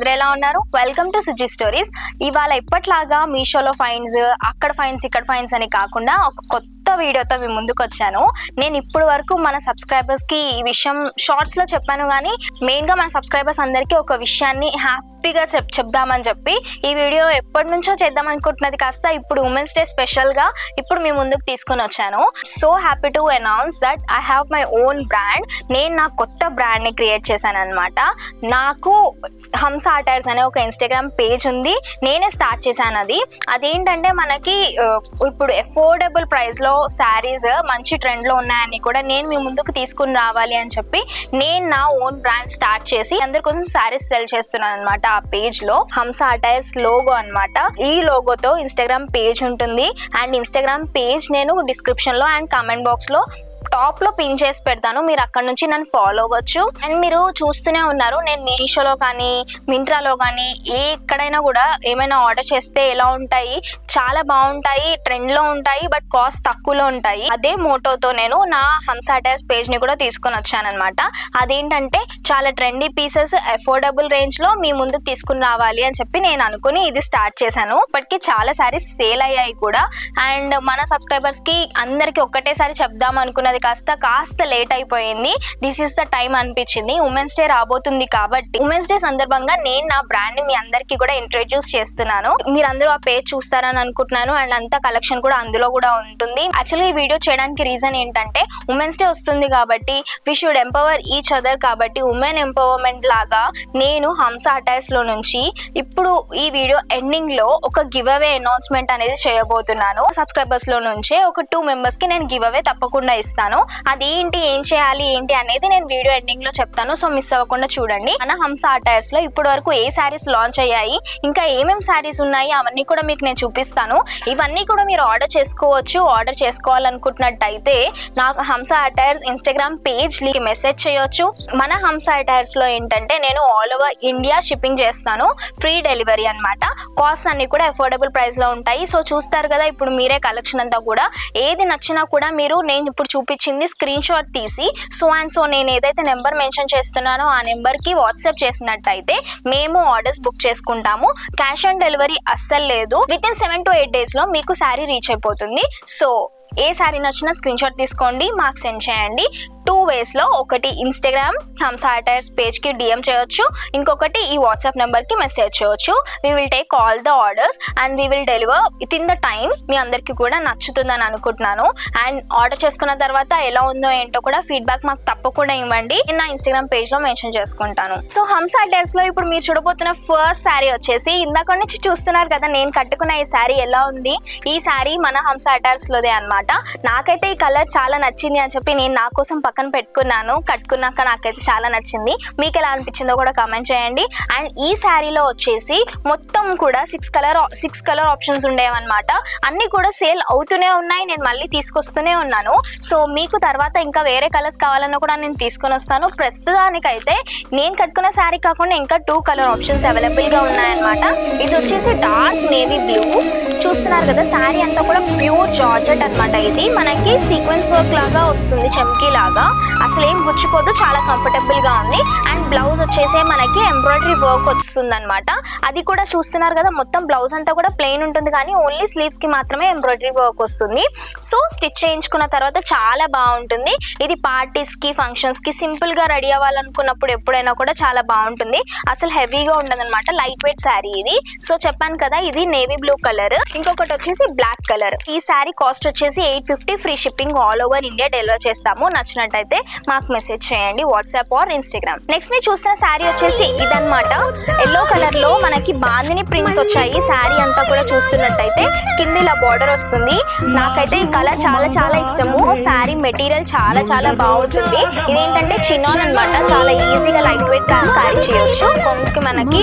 అందరూ ఎలా ఉన్నారు? Welcome to Suji stories. ఇవాళ ఇప్పట్లాగా మీషోలో ఫైన్స్, అక్కడ ఫైన్స్, ఇక్కడ ఫైన్స్ అని కాకుండా ఒక కొత్త వీడియోతో మీ ముందుకు వచ్చాను. నేను ఇప్పుడు వరకు మన సబ్స్క్రైబర్స్ కి ఈ విషయం షార్ట్స్ లో చెప్పాను, కానీ మెయిన్ గా మన సబ్స్క్రైబర్స్ అందరికీ ఒక విషయాన్ని హ్యాపీగా చెప్దామని చెప్పి ఈ వీడియో ఎప్పటి నుంచో చేద్దాం అనుకుంటున్నది కాస్త ఇప్పుడు ఉమెన్స్ డే స్పెషల్ గా ఇప్పుడు మీ ముందుకు తీసుకుని వచ్చాను. So happy to announce that I have my own brand. నేను నా కొత్త బ్రాండ్ ని క్రియేట్ చేశాను అనమాట. నాకు హంస అటైర్స్ అనే ఒక ఇన్స్టాగ్రామ్ పేజ్ ఉంది. నేనే స్టార్ట్ చేశాను. అదేంటంటే మనకి ఇప్పుడు అఫోర్డబుల్ ప్రైస్ లో శారీస్ మంచి ట్రెండ్ లో ఉన్నాయని కూడా నేను మీ ముందుకు తీసుకుని రావాలి అని చెప్పి నేను నా ఓన్ బ్రాండ్ స్టార్ట్ చేసి అందరి కోసం శారీస్ సెల్ చేస్తున్నాను అనమాట. ఆ పేజ్ లో హంస అటైర్స్ లోగో అనమాట. ఈ లోగోతో ఇన్స్టాగ్రామ్ పేజ్ ఉంటుంది. అండ్ ఇన్స్టాగ్రామ్ పేజ్ నేను డిస్క్రిప్షన్ లో అండ్ కామెంట్ బాక్స్ లో టాప్ లో పిన్ చేసి పెడతాను. మీరు అక్కడ నుంచి నన్ను ఫాలో అవ్వచ్చు. అండ్ మీరు చూస్తూనే ఉన్నారు, నేను మీషోలో కానీ మింత్రాలో కానీ ఎక్కడైనా కూడా ఏమైనా ఆర్డర్ చేస్తే ఎలా ఉంటాయి, చాలా బాగుంటాయి, ట్రెండ్ లో ఉంటాయి, బట్ కాస్ట్ తక్కువలో ఉంటాయి. అదే మోటోతో నేను నా హంస అటైర్స్ పేజ్ ని కూడా తీసుకొని వచ్చాను అనమాట. అదేంటంటే చాలా ట్రెండీ పీసెస్ అఫోర్డబుల్ రేంజ్ లో మీ ముందుకు తీసుకుని రావాలి అని చెప్పి నేను అనుకుని ఇది స్టార్ట్ చేశాను. ఇప్పటికి చాలా సారీస్ సేల్ అయ్యాయి కూడా. అండ్ మన సబ్స్క్రైబర్స్ కి అందరికి ఒక్కటేసారి చెప్దాం అనుకున్నది కాస్త లేట్ అయిపోయింది. దిస్ ఇస్ ద టైం అనిపించింది. ఉమెన్స్ డే రాబోతుంది కాబట్టి ఉమెన్స్ డే సందర్భంగా నేను నా బ్రాండ్ ని మీ అందరికి కూడా ఇంట్రడ్యూస్ చేస్తున్నాను. మీరందరూ ఆ పేజ్ చూస్తారని అనుకుంటున్నాను. అండ్ అంత కలెక్షన్ కూడా అందులో కూడా ఉంటుంది. యాక్చువల్లీ ఈ వీడియో చేయడానికి రీజన్ ఏంటంటే ఉమెన్స్ డే వస్తుంది కాబట్టి we should empower each other. కాబట్టి ఉమెన్ ఎంపవర్మెంట్ లాగా నేను హంస అటైర్స్ లో నుంచి ఇప్పుడు ఈ వీడియో ఎండింగ్ లో ఒక గివ్ అవే అనౌన్స్మెంట్ అనేది చేయబోతున్నాను. సబ్స్క్రైబర్స్ లో నుంచే ఒక 2 మెంబర్స్ కి నేను గివ్ అవే తప్పకుండా ఇస్తాను. అదేంటి, ఏం చేయాలి, ఏంటి అనేది నేను వీడియో ఎండింగ్ లో చెప్తాను. సో మిస్ అవ్వకుండా చూడండి. మన హంస అటైర్స్ లో ఇప్పటి వరకు ఏ శారీస్ లాంచ్ అయ్యాయి, ఇంకా ఏమేమి శారీస్ ఉన్నాయి, అవన్నీ కూడా మీకు నేను చూపిస్తాను. ఇవన్నీ కూడా మీరు ఆర్డర్ చేసుకోవచ్చు. ఆర్డర్ చేసుకోవాలనుకుంటున్నట్టయితే నాకు హంస అటైర్స్ ఇన్స్టాగ్రామ్ పేజ్ కి మెసేజ్ చేయొచ్చు. మన హంస అటైర్స్ లో ఏంటంటే నేను ఆల్ ఓవర్ ఇండియా షిప్పింగ్ చేస్తాను. ఫ్రీ డెలివరీ అనమాట. కాస్ట్ అన్ని కూడా అఫోర్డబుల్ ప్రైస్ లో ఉంటాయి. సో చూస్తారు కదా ఇప్పుడు మీరే కలెక్షన్ అంతా కూడా. ఏది నచ్చినా కూడా మీరు నేను ఇప్పుడు చూపించింది స్క్రీన్ షాట్ తీసి సో నేను ఏదైతే నెంబర్ మెన్షన్ చేస్తున్నానో ఆ నెంబర్ కి వాట్సాప్ చేసినట్టయితే మేము ఆర్డర్స్ బుక్ చేసుకుంటాము. క్యాష్ ఆన్ డెలివరీ అస్సలు లేదు. విత్ ఇన్ 7 to 8 days లో మీకు శారీ రీచ్ అయిపోతుంది. సో ఏ శారీ నచ్చినా స్క్రీన్ షాట్ తీసుకోండి, మాకు సెండ్ చేయండి. 2 ways లో, ఒకటి ఇన్స్టాగ్రామ్ హంస అటైర్స్ పేజ్ కి డిఎం చేయొచ్చు, ఇంకొకటి ఈ వాట్సాప్ నెంబర్ కి మెసేజ్ చేయొచ్చు. We will take all the orders and we will deliver within the time. మీ అందరికి కూడా నచ్చుతుందని అనుకుంటున్నాను. అండ్ ఆర్డర్ చేసుకున్న తర్వాత ఎలా ఉందో ఏంటో కూడా ఫీడ్బ్యాక్ మాకు తప్పకుండా ఇవ్వండి. నేను నా ఇన్స్టాగ్రామ్ పేజ్ లో మెన్షన్ చేసుకుంటాను. సో హంస అటైర్స్ లో ఇప్పుడు మీరు చూడబోతున్న ఫస్ట్ శారీ వచ్చేసి ఇందాక నుంచి చూస్తున్నారు కదా, నేను కట్టుకున్న ఈ శారీ ఎలా ఉంది. ఈ శారీ మన హంస అటైర్స్ లోదే అనమాట. నాకైతే ఈ కలర్ చాలా నచ్చింది అని చెప్పి నేను నా కోసం పక్కన పెట్టుకున్నాను. కట్టుకున్నాక నాకైతే చాలా నచ్చింది. మీకు ఎలా అనిపించిందో కూడా కామెంట్ చేయండి. అండ్ ఈ శారీలో వచ్చేసి మొత్తం కూడా 6 కలర్ ఆప్షన్స్ ఉండేవన్నమాట. అన్ని కూడా సేల్ అవుతూనే ఉన్నాయి. నేను మళ్ళీ తీసుకొస్తూనే ఉన్నాను. సో మీకు తర్వాత ఇంకా వేరే కలర్స్ కావాలన్నా కూడా నేను తీసుకొని వస్తాను. ప్రస్తుతానికైతే నేను కట్టుకున్న శారీ కాకుండా ఇంకా 2 కలర్ ఆప్షన్స్ అవైలబుల్ గా ఉన్నాయన్నమాట. ఇది వచ్చేసి డార్క్ నేవీ బ్లూ. చూస్తున్నారు కదా, శారీ అంతా కూడా ప్యూర్ జార్జెట్ అనమాట. ఇది మనకి సీక్వెన్స్ వర్క్ లాగా వస్తుంది, చెమ్కీ లాగా. అసలు ఏం గుచ్చుకోదు, చాలా కంఫర్టబుల్ గా ఉంది. అండ్ బ్లౌజ్ వచ్చేసి మనకి ఎంబ్రాయిడరీ వర్క్ వస్తుంది అనమాట. అది కూడా చూస్తున్నారు కదా, మొత్తం బ్లౌజ్ అంతా కూడా ప్లెయిన్ ఉంటుంది, కానీ ఓన్లీ స్లీవ్స్ కి మాత్రమే ఎంబ్రాయిడరీ వర్క్ వస్తుంది. సో స్టిచ్ చేయించుకున్న తర్వాత చాలా బాగుంటుంది. ఇది పార్టీస్ కి, ఫంక్షన్స్ కి సింపుల్ గా రెడీ అవ్వాలనుకున్నప్పుడు ఎప్పుడైనా కూడా చాలా బాగుంటుంది. అసలు హెవీగా ఉండదు అనమాట. లైట్ వెయిట్ శారీ ఇది. సో చెప్పాను కదా, ఇది నేవీ బ్లూ కలర్, ఇంకొకటి వచ్చేసి బ్లాక్ కలర్. ఈ శారీ కాస్ట్ వచ్చేసి 850. Free shipping all over India deliver చేస్తాము. నచ్చినట్టయితే మాకు మెసేజ్ చేయండి వాట్సాప్ ఆర్ ఇన్స్టాగ్రామ్. నెక్స్ట్ మీరు చూస్తున్న శారీ వచ్చేసి ఇదన్నమాట. ఎల్లో కలర్ లో మనకి బాందిని ప్రింట్స్ వచ్చాయి. శారీ అంతా కూడా చూస్తున్నట్టయితే కింద ఇలా బార్డర్ వస్తుంది. నాకైతే ఈ కలర్ చాలా చాలా ఇష్టము. శారీ మెటీరియల్ చాలా చాలా బాగుంటుంది. ఇదేంటంటే చినాన్ అనమాట. చాలా ఈజీగా లైట్ వెయిట్ క్యారీ చేయొచ్చు. కొంగుకి మనకి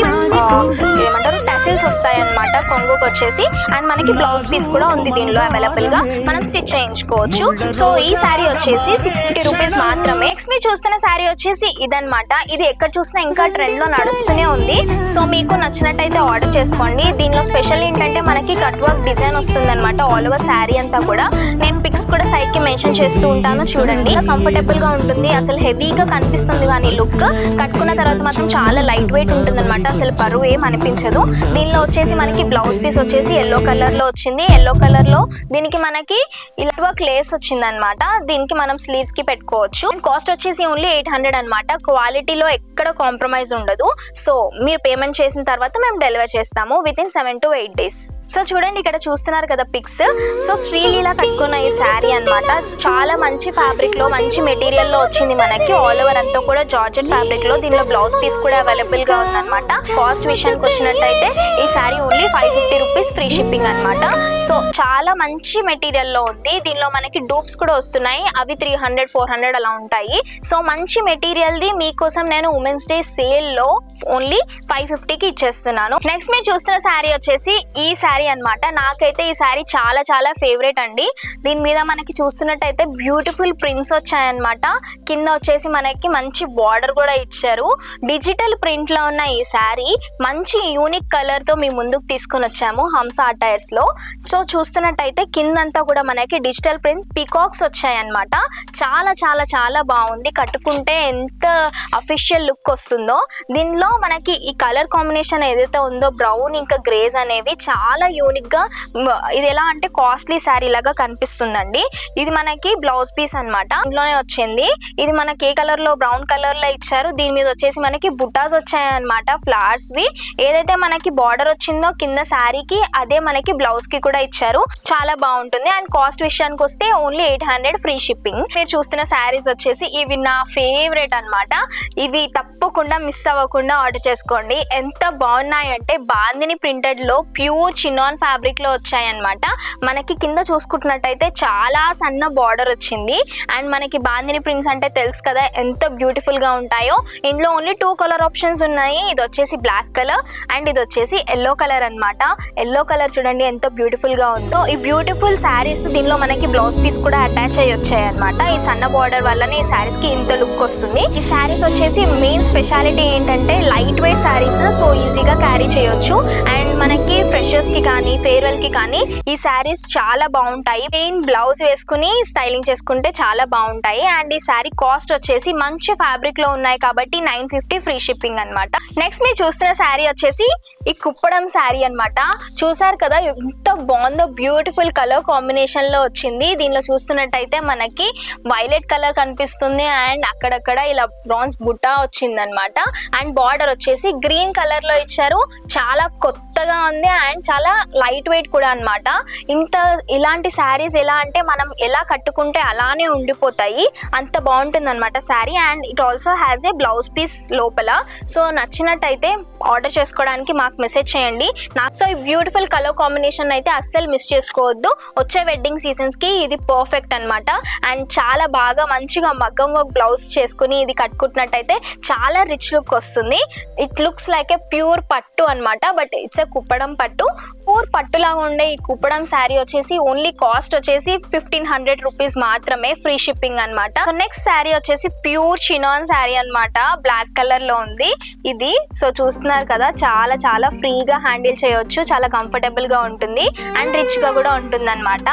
ఏమంటారు టసిల్స్ వస్తాయి అనమాట కొంగుకి వచ్చేసి. అండ్ మనకి బ్లౌజ్ పీస్ కూడా ఉంది దీనిలో అవైలబుల్ గా. మనం సెల్ఫ్ స్టిచ్ చేయించుకోవచ్చు. సో ఈ శారీ వచ్చేసి 650 రూపీస్ మాత్రమే. నెక్స్ట్ మీరు చూస్తున్న శారీ వచ్చేసి ఇదన్నమాట. ఇది ఎక్కడ చూసినా ఇంకా ట్రెండ్ లో నడుస్తూనే ఉంది. సో మీకు నచ్చినట్టయితే ఆర్డర్ చేసుకోండి. దీనిలో స్పెషల్ ఏంటంటే మనకి కట్ వర్క్ డిజైన్ వస్తుంది అనమాట ఆల్ ఓవర్ శారీ అంతా కూడా. నేను పిక్స్ కూడా సైడ్ కి మెన్షన్ చేస్తూ ఉంటాను చూడండి. కంఫర్టబుల్ గా ఉంటుంది, అసలు హెవీగా కనిపిస్తుంది కానీ లుక్ కట్టుకున్న తర్వాత మాత్రం చాలా లైట్ వెయిట్ ఉంటుంది అనమాట. అసలు బరువు ఏం అనిపించదు. దీనిలో వచ్చేసి మనకి బ్లౌజ్ పీస్ వచ్చేసి ఎల్లో కలర్ లో వచ్చింది. ఎల్లో కలర్ లో దీనికి మనకి ఇలా వర్క్ లేస్ వచ్చింది అనమాట. దీనికి మనం స్లీవ్స్ కి పెట్టుకోవచ్చు. కాస్ట్ వచ్చేసి ఓన్లీ 800 అనమాట. క్వాలిటీలో ఎక్కడ కాంప్రమైజ్ ఉండదు. సో మీరు పేమెంట్ చేసిన తర్వాత మేము డెలివర్ చేస్తాము with in 7 to 8 days. So చూడండి ఇక్కడ చూస్తున్నారు కదా పిక్స్. సో శ్రీలీల కట్టుకున్న ఈ శారీ అనమాట. చాలా మంచి ఫ్యాబ్రిక్ లో మంచి మెటీరియల్ లో వచ్చింది మనకి. ఆల్ ఓవర్ అంతా కూడా జార్జెట్ ఫ్యాబ్రిక్ లో. దీనిలో బ్లౌజ్ పీస్ కూడా అవైలబుల్ గా ఉందన్నమాట. కాస్ట్ విషయానికి వచ్చినట్టయితే ఈ sari only 550 rupees free shipping అనమాట. సో చాలా మంచి మెటీరియల్ లో ఉంది. దీనిలో మనకి డూప్స్ కూడా వస్తున్నాయి. అవి 300, 400 అలా ఉంటాయి. సో మంచి మెటీరియల్ ది మీకోసం నేను ఉమెన్స్ డే సేల్ లో ఓన్లీ 550కి ఇచ్చేస్తున్నాను. నెక్స్ట్ మీరు చూస్తున్న శారీ వచ్చేసి ఈ శారీ అనమాట. నాకైతే ఈ శారీ చాలా చాలా ఫేవరెట్ అండి. దీని మీద మనకి చూస్తున్నట్టయితే బ్యూటిఫుల్ ప్రింట్స్ వచ్చాయన్నమాట. కింద వచ్చేసి మనకి మంచి బార్డర్ కూడా ఇచ్చారు. డిజిటల్ ప్రింట్ లో ఉన్న ఈ శారీ మంచి యూనిక్ కలర్ తో మీ ముందుకు తీసుకుని వచ్చాము హంస అటైర్స్ లో. సో చూస్తున్నట్టయితే కిందంతా కూడా మనకి డిజిటల్ ప్రింట్ పీకాక్స్ వచ్చాయన్నమాట. చాలా చాలా చాలా బాగుంది. కట్టుకుంటే ఎంత అఫీషియల్ లుక్ వస్తుందో. దీనిలో మనకి ఈ కలర్ కాంబినేషన్ ఏదైతే ఉందో బ్రౌన్ ఇంకా గ్రేస్ అనేవి చాలా యూనిక్ గా, ఇది ఎలా అంటే కాస్ట్లీ శారీ లాగా కనిపిస్తుందండి. ఇది మనకి బ్లౌజ్ పీస్ అనమాట. ఇంట్లోనే వచ్చింది. ఇది మనకి ఏ కలర్ లో బ్రౌన్ కలర్ లో ఇచ్చారు. దీని మీద వచ్చేసి మనకి బుట్టాస్ వచ్చాయన్నమాట ఫ్లవర్స్ వి. ఏదైతే మనకి బార్డర్ వచ్చిందో కింద శారీకి అదే మనకి బ్లౌజ్ కి కూడా ఇచ్చారు. చాలా బాగుంటుంది. అండ్ కాస్ట్ విషయానికి వస్తే ఓన్లీ 800 ఫ్రీ షిప్పింగ్. మీరు చూస్తున్న శారీస్ వచ్చేసి ఇవి నా ఫేవరెట్ అనమాట. ఇవి తప్పకుండా మిస్ అవ్వకుండా ఆర్డర్ చేసుకోండి. ఎంత బాగున్నాయంటే బాందిని ప్రింటెడ్ లో ప్యూర్ చినాన్ ఫ్యాబ్రిక్ లో వచ్చాయన్నమాట. మనకి కింద చూసుకుంటున్నట్టయితే చాలా సన్న బార్డర్ వచ్చింది. అండ్ మనకి బాందిని ప్రింట్స్ అంటే తెలుసు కదా ఎంత బ్యూటిఫుల్ గా ఉంటాయో. ఇందులో ఓన్లీ 2 కలర్ ఆప్షన్స్ ఉన్నాయి. ఇది వచ్చేసి బ్లాక్ కలర్ అండ్ ఇది వచ్చేసి ఎల్లో కలర్ అనమాట. ఎల్లో కలర్ చూడండి ఎంత బ్యూటిఫుల్ గా ఉందో. ఈ బ్యూటిఫుల్ శారీస్ దీనిలో మనకి బ్లౌజ్ పీస్ కూడా అటాచ్ అయ్యి వచ్చాయి అనమాట. ఈ సన్న బార్డర్ వల్లనే ఈ శారీస్ కి ఇంత లుక్ వస్తుంది. ఈ శారీస్ వచ్చేసి మెయిన్ స్పెషాలిటీ ఏంటంటే లైట్ వెయిట్ శారీస్. సో ఈజీగా క్యారీ చేయొచ్చు. అండ్ మనకి ఫ్రెషర్స్ కి కానీ ఫేర్వెల్ కి కానీ ఈ శారీస్ చాలా బాగుంటాయి. ప్లెయిన్ బ్లౌజ్ వేసుకుని స్టైలింగ్ చేసుకుంటే చాలా బాగుంటాయి. అండ్ ఈ శారీ కాస్ట్ వచ్చేసి మంచి ఫ్యాబ్రిక్ లో ఉన్నాయి కాబట్టి 950 ఫ్రీ షిప్పింగ్ అనమాట. నెక్స్ట్ మీరు చూస్తున్న శారీ వచ్చేసి ఈ కుప్పడం శారీ అనమాట. చూసారు కదా ఎంత బాగుందో. బ్యూటిఫుల్ కలర్ కాంబినేషన్ లో వచ్చింది. దీనిలో చూస్తున్నట్టయితే మనకి వైలెట్ కలర్ కనిపిస్తుంది. అండ్ అక్కడక్కడ ఇలా బ్రాన్స్ బుట్ట వచ్చింది అనమాట. అండ్ బార్డర్ వచ్చేసి గ్రీన్ కలర్ లో ఇచ్చారు. చాలా కొత్తగా ఉంది అండ్ చాలా లైట్ వెయిట్ కూడా అనమాట. ఇలాంటి శారీస్ ఎలా అంటే మనం ఎలా కట్టుకుంటే అలానే ఉండిపోతాయి. అంత బాగుంటుంది అనమాట sari. And it also has a blouse piece లోపల. సో నచ్చినట్టయితే ఆర్డర్ చేసుకోవడానికి మాకు మెసేజ్ చేయండి. సో ఈ బ్యూటిఫుల్ కలర్ కాంబినేషన్ అయితే అస్సలు మిస్ చేసుకోవద్దు. వచ్చే వెడ్డింగ్ సీజన్స్ కి ఇది పర్ఫెక్ట్ అనమాట. అండ్ చాలా బాగా మంచిగా మగ్గం వర్క్ బ్లౌజ్ చేసుకుని ఇది కట్టుకుంటున్నట్టయితే చాలా రిచ్ లుక్ వస్తుంది. It looks like A pure పట్టు అనమాట. బట్ ఇట్స్ ఏ కుప్పడం పట్టు. ప్యూర్ పట్టులాగా ఉండే ఈ కుప్పడం శారీ వచ్చేసి ఓన్లీ కాస్ట్ వచ్చేసి 1500 రూపీస్ మాత్రమే ఫ్రీ షిప్పింగ్ అనమాట. నెక్స్ట్ శారీ వచ్చేసి ప్యూర్ చినాన్ శారీ అనమాట. బ్లాక్ కలర్ లో ఉంది ఇది. సో చూస్తున్నారు కదా చాలా చాలా ఫ్రీగా హ్యాండిల్ చేయొచ్చు. చాలా కంఫర్టబుల్ గా ఉంటుంది అండ్ రిచ్ గా కూడా ఉంటుంది అనమాట.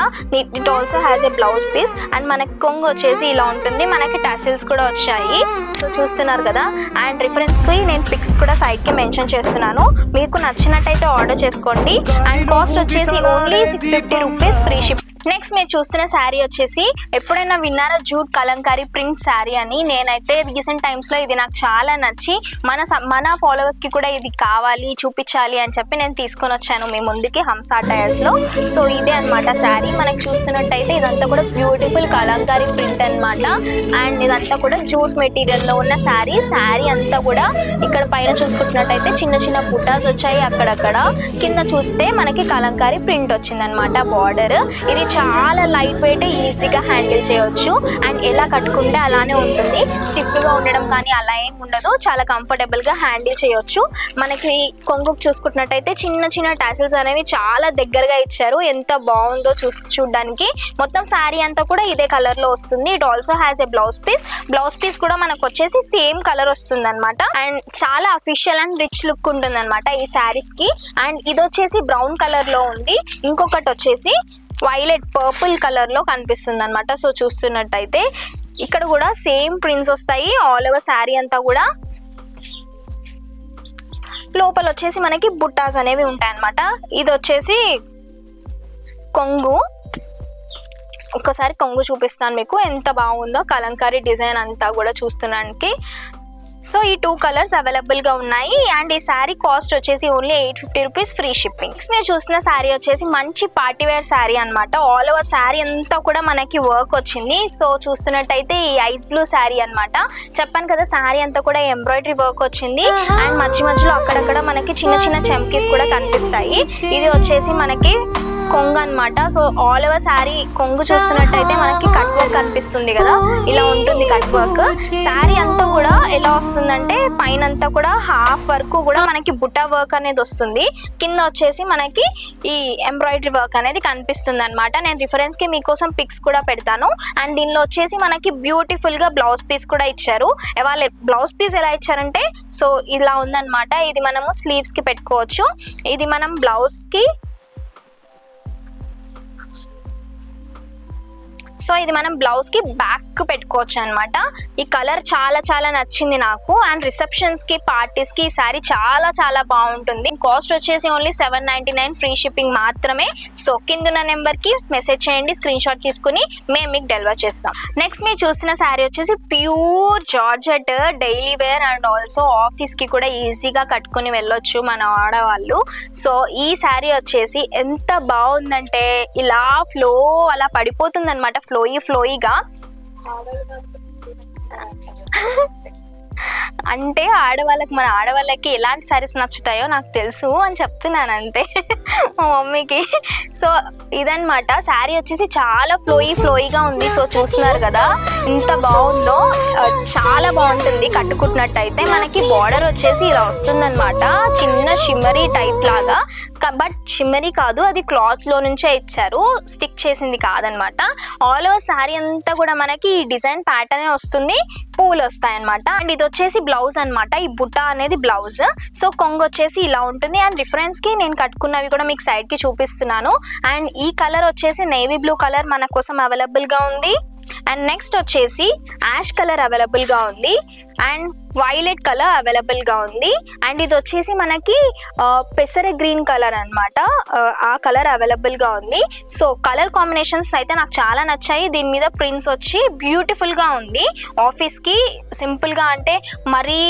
It also has a blouse piece. And మనకి కొంగు వచ్చేసి ఇలా ఉంటుంది. మనకి టసిల్స్ కూడా వచ్చాయి. సో చూస్తున్నారు కదా. అండ్ రిఫరెన్స్ కి నేను పిక్స్ కూడా సైడ్ కి మెన్షన్ చేస్తున్నాను. మీకు నచ్చినట్టయితే ఆర్డర్ చేసుకోండి. అండ్ కాస్ట్ వచ్చేసి only 650 rupees free ship. Next మీరు చూస్తున్న శారీ వచ్చేసి ఎప్పుడైనా విన్నారా జూట్ కలంకారీ ప్రింట్ శారీ అని. నేనైతే రీసెంట్ టైమ్స్ లో ఇది నాకు చాలా నచ్చి మన ఫాలోవర్స్ కి కూడా ఇది కావాలి చూపించాలి అని చెప్పి నేను తీసుకొని వచ్చాను మీ ముందుకి హంస టైర్స్ లో. సో ఇదే అనమాట శారీ. మనకి చూస్తున్నట్టయితే ఇదంతా కూడా బ్యూటిఫుల్ కలంకారీ ప్రింట్ అనమాట. అండ్ ఇదంతా కూడా జూట్ మెటీరియల్ లో ఉన్న శారీ. శారీ అంతా కూడా ఇక్కడ పైన చూసుకుంటున్నట్టయితే చిన్న చిన్న బుటాస్ వచ్చాయి. అక్కడక్కడ కింద చూస్తే మనకి కలంకారీ ప్రింట్ వచ్చింది అనమాట బార్డర్. ఇది చాలా లైట్ వెయిట్, ఈజీగా హ్యాండిల్ చేయొచ్చు. అండ్ ఎలా కట్టుకుంటే అలానే ఉంటుంది, స్టిఫ్గా ఉండడం కానీ అలా ఏం ఉండదు, చాలా కంఫర్టబుల్గా హ్యాండిల్ చేయొచ్చు. మనకి కొంగుకు చూసుకున్నట్టయితే చిన్న చిన్న టాసిల్స్ అనేవి చాలా దగ్గరగా ఇచ్చారు, ఎంత బాగుందో చూడడానికి. మొత్తం శారీ అంతా కూడా ఇదే కలర్లో వస్తుంది. It also has a blouse piece కూడా మనకు వచ్చేసి సేమ్ కలర్ వస్తుంది అనమాట. అండ్ చాలా అఫీషియల్ అండ్ రిచ్ లుక్ ఉంటుంది అనమాట ఈ శారీస్ కి. అండ్ ఇది వచ్చేసి బ్రౌన్ కలర్ లో ఉంది, ఇంకొకటి వచ్చేసి వైలెట్ పర్పుల్ కలర్ లో కనిపిస్తుంది అనమాట. సో చూస్తున్నట్టయితే ఇక్కడ కూడా సేమ్ ప్రింట్స్ వస్తాయి ఆల్ ఓవర్ శారీ అంతా కూడా. లోపల వచ్చేసి మనకి బుట్టాస్ అనేవి ఉంటాయి అనమాట. ఇది వచ్చేసి కొంగు, ఒక్కసారి కొంగు చూపిస్తాను మీకు, ఎంత బాగుందో కలంకారీ డిజైన్ అంతా కూడా చూస్తున్నానికి. సో ఈ 2 కలర్స్ అవైలబుల్గా ఉన్నాయి. అండ్ ఈ శారీ కాస్ట్ వచ్చేసి ఓన్లీ 850 రూపీస్ ఫ్రీ షిప్పింగ్. మీరు చూసిన శారీ వచ్చేసి మంచి పార్టీవేర్ శారీ అనమాట. ఆల్ ఓవర్ శారీ అంతా కూడా మనకి వర్క్ వచ్చింది. సో చూస్తున్నట్టయితే ఈ ఐస్ బ్లూ శారీ అనమాట. చెప్పాను కదా శారీ అంతా కూడా ఎంబ్రాయిడరీ వర్క్ వచ్చింది. అండ్ మధ్యలో అక్కడక్కడ మనకి చిన్న చిన్న చమ్కీస్ కూడా కనిపిస్తాయి. ఇది వచ్చేసి మనకి కొంగు అనమాట. సో ఆల్ ఓవర్ శారీ కొంగు చూస్తున్నట్టయితే మనకి కట్ వర్క్ కనిపిస్తుంది కదా, ఇలా ఉంటుంది కట్ వర్క్. శారీ అంతా కూడా ఎలా వస్తుందంటే పైన అంతా కూడా హాఫ్ వరకు కూడా మనకి బుట్టా వర్క్ అనేది వస్తుంది, కింద వచ్చేసి మనకి ఈ ఎంబ్రాయిడరీ వర్క్ అనేది కనిపిస్తుంది అనమాట. నేను రిఫరెన్స్ కి మీకోసం పిక్స్ కూడా పెడతాను. అండ్ దీనిలో వచ్చేసి మనకి బ్యూటిఫుల్ గా బ్లౌజ్ పీస్ కూడా ఇచ్చారు. వాళ్ళు బ్లౌజ్ పీస్ ఎలా ఇచ్చారంటే సో ఇలా ఉందన్నమాట. ఇది మనము స్లీవ్స్ కి పెట్టుకోవచ్చు, ఇది మనం బ్లౌజ్ కి, సో ఇది మనం బ్లౌజ్ కి బ్యాక్ పెట్టుకోవచ్చు అనమాట. ఈ కలర్ చాలా చాలా నచ్చింది నాకు. అండ్ రిసెప్షన్స్ కి, పార్టీస్ కి ఈ సారీ చాలా చాలా బాగుంటుంది. కాస్ట్ వచ్చేసి ఓన్లీ 799 ఫ్రీ షిప్పింగ్ మాత్రమే. సో కింద నెంబర్ కి మెసేజ్ చేయండి, స్క్రీన్ షాట్ తీసుకుని మేము మీకు డెలివర్ చేస్తాం. నెక్స్ట్ మీరు చూసిన శారీ వచ్చేసి pure georgette, daily wear and also office కి కూడా ఈజీగా కట్టుకుని వెళ్ళొచ్చు మన ఆడవాళ్ళు. సో ఈ శారీ వచ్చేసి ఎంత బాగుందంటే ఇలా ఫ్లో అలా పడిపోతుంది అనమాట, ఫ్లోయిగా. అంటే మన ఆడవాళ్ళకి ఎలాంటి శారీస్ నచ్చుతాయో నాకు తెలుసు అని చెప్తున్నాను అంతే మా మమ్మీకి. సో ఇదన్నమాట శారీ వచ్చేసి చాలా ఫ్లోయిగా ఉంది. సో చూస్తున్నారు కదా ఎంత బాగుందో, చాలా బాగుంటుంది కట్టుకున్నట్టయితే. మనకి బార్డర్ వచ్చేసి ఇలా వస్తుందన్నమాట, చిన్న షిమ్మరీ టైప్ లాగా. బట్ షిమ్మరీ కాదు, అది క్లాత్ లో నుంచే ఇచ్చారు, స్టిక్ చేసింది కాదనమాట. ఆల్ ఓవర్ శారీ అంతా కూడా మనకి ఈ డిజైన్ ప్యాటర్న్ వస్తుంది, పూలు వస్తాయి అనమాట. అండ్ ఇది వచ్చేసి బ్లౌజ్ అనమాట, ఈ బుట్ట అనేది బ్లౌజ్. సో కొంగు వచ్చేసి ఇలా ఉంటుంది. అండ్ రిఫరెన్స్ కి నేను కట్టుకున్నవి కూడా మీకు సైడ్ కి చూపిస్తున్నాను. అండ్ ఈ కలర్ వచ్చేసి నేవీ బ్లూ కలర్ మన కోసం అవైలబుల్ గా ఉంది. అండ్ నెక్స్ట్ వచ్చేసి యాష్ కలర్ అవైలబుల్ గా ఉంది. అండ్ వైలెట్ కలర్ అవైలబుల్ గా ఉంది. అండ్ ఇది వచ్చేసి మనకి పెసర గ్రీన్ కలర్ అనమాట, ఆ కలర్ అవైలబుల్ గా ఉంది. సో కలర్ కాంబినేషన్స్ అయితే నాకు చాలా నచ్చాయి. దీని మీద ప్రింట్స్ వచ్చి బ్యూటిఫుల్ గా ఉంది. ఆఫీస్ కి సింపుల్ గా, అంటే మరీ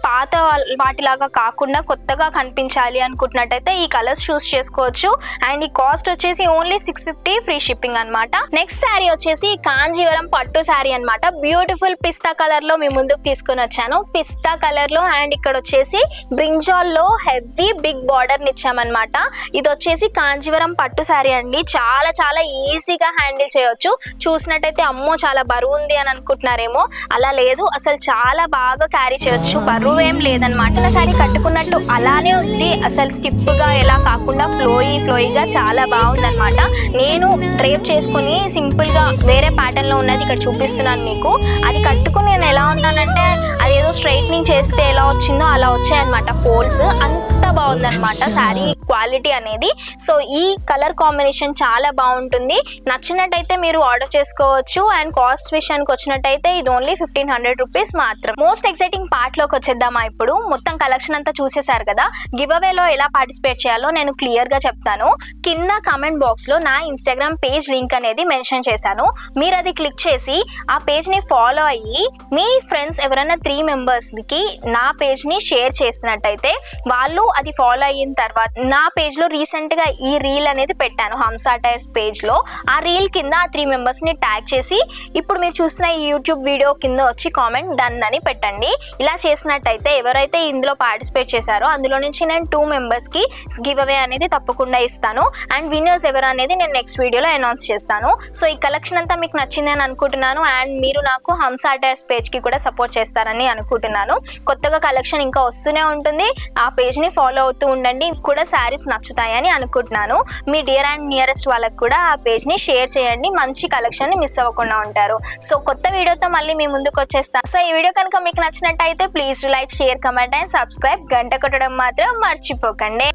పాత వాటిలాగా కాకుండా కొత్తగా కనిపించాలి అనుకుంటున్నట్టయితే ఈ కలర్స్ చూస్ చేసుకోవచ్చు. అండ్ ఈ కాస్ట్ వచ్చేసి ఓన్లీ 650 ఫ్రీ షిప్పింగ్ అనమాట. నెక్స్ట్ శారీ వచ్చేసి కాంజీవరం పట్టు శారీ అనమాట. బ్యూటిఫుల్ పిస్తా కలర్ లో మీ ముందుకు తీసుకుని వచ్చాను, పిస్తా కలర్ లో. అండ్ ఇక్కడ వచ్చేసి బ్రింజాల్ లో హెవీ బిగ్ బార్డర్ ఇచ్చామన్నమాట. ఇది వచ్చేసి కాంజీవరం పట్టు శారీ అండి, చాలా చాలా ఈజీగా హ్యాండిల్ చేయొచ్చు. చూసినట్టయితే అమ్మో చాలా బరువు ఉంది అని అనుకుంటున్నారేమో, అలా లేదు, అసలు చాలా బాగా క్యారీ చేయొచ్చు, బరువు ఏం లేదనమాట. సారీ కట్టుకున్నట్టు అలానే ఉంది, అసలు స్టిఫ్ గా ఎలా కాకుండా ఫ్లోయిగా చాలా బాగుందనమాట. నేను డ్రేప్ చేసుకుని సింపుల్ గా వేరే ప్యాటర్న్ లో ఉన్నది ఇక్కడ చూపిస్తున్నాను మీకు. అది కట్టుకుని నేను ఎలా ఉన్నానంటే అదేదో స్ట్రైట్నింగ్ చేస్తే ఎలా వచ్చిందో అలా వచ్చాయన్నమాట ఫోల్డ్స్. అంత బాగుందనమాట శారీ క్వాలిటీ అనేది. సో ఈ కలర్ కాంబినేషన్ చాలా బాగుంటుంది, నచ్చినట్టయితే మీరు ఆర్డర్ చేసుకోవచ్చు. అండ్ కాస్ట్ విషయానికి వచ్చినట్టయితే ఇది ఓన్లీ 1500 రూపీస్ మాత్రం. మోస్ట్ ఎక్సైటింగ్ పార్ట్ లోకి వచ్చేద్దామా. ఇప్పుడు మొత్తం కలెక్షన్ అంతా చూసేశారు కదా, గివ్ అవేలో ఎలా పార్టిసిపేట్ చేయాలో నేను క్లియర్ గా చెప్తాను. కింద కామెంట్ బాక్స్ లో నా ఇన్స్టాగ్రామ్ పేజ్ లింక్ అనేది మెన్షన్ చేశాను. మీరు అది క్లిక్ చేసి ఆ పేజ్ ని ఫాలో అయ్యి మీ ఫ్రెండ్స్ ఎవరైనా 3 మెంబర్స్కి నా పేజ్ని షేర్ చేసినట్టయితే వాళ్ళు అది ఫాలో అయిన తర్వాత నా పేజ్లో రీసెంట్గా ఈ రీల్ అనేది పెట్టాను హంసా టైర్స్ పేజ్లో. ఆ రీల్ కింద ఆ 3 మెంబర్స్ని ట్యాగ్ చేసి ఇప్పుడు మీరు చూస్తున్న ఈ యూట్యూబ్ వీడియో కింద వచ్చి కామెంట్ డన్ అని పెట్టండి. ఇలా చేసినట్టయితే ఎవరైతే ఇందులో పార్టిసిపేట్ చేశారో అందులో నుంచి నేను 2 మెంబర్స్కి గివ్ అవే అనేది తప్పకుండా ఇస్తాను. అండ్ విన్నర్స్ ఎవరు అనేది నేను నెక్స్ట్ వీడియోలో అనౌన్స్ చేస్తాను. సో ఈ కలెక్షన్ అంతా మీకు నచ్చింది అని అనుకుంటున్నాను. అండ్ మీరు నాకు హంసా టైర్స్ పేజ్కి కూడా సపోర్ట్ చేస్తారని అనుకుంటున్నాను. కొత్తగా కలెక్షన్ ఇంకా వస్తూనే ఉంటుంది. ఆ పేజ్ని ఫాలో అవుతూ ఉండండి. కూడా శారీస్ నచ్చుతాయని అనుకుంటున్నాను. మీ డియర్ అండ్ నియరెస్ట్ వాళ్ళకి కూడా ఆ పేజ్ని షేర్ చేయండి. మంచి కలెక్షన్ని మిస్ అవ్వకుండా ఉంటారు. సో కొత్త వీడియోతో మళ్ళీ మీ ముందుకు వచ్చేస్తాను. సో ఈ వీడియో కనుక మీకు నచ్చినట్టయితే please like, share, comment and subscribe. గంట కొట్టడం మాత్రం మర్చిపోకండి.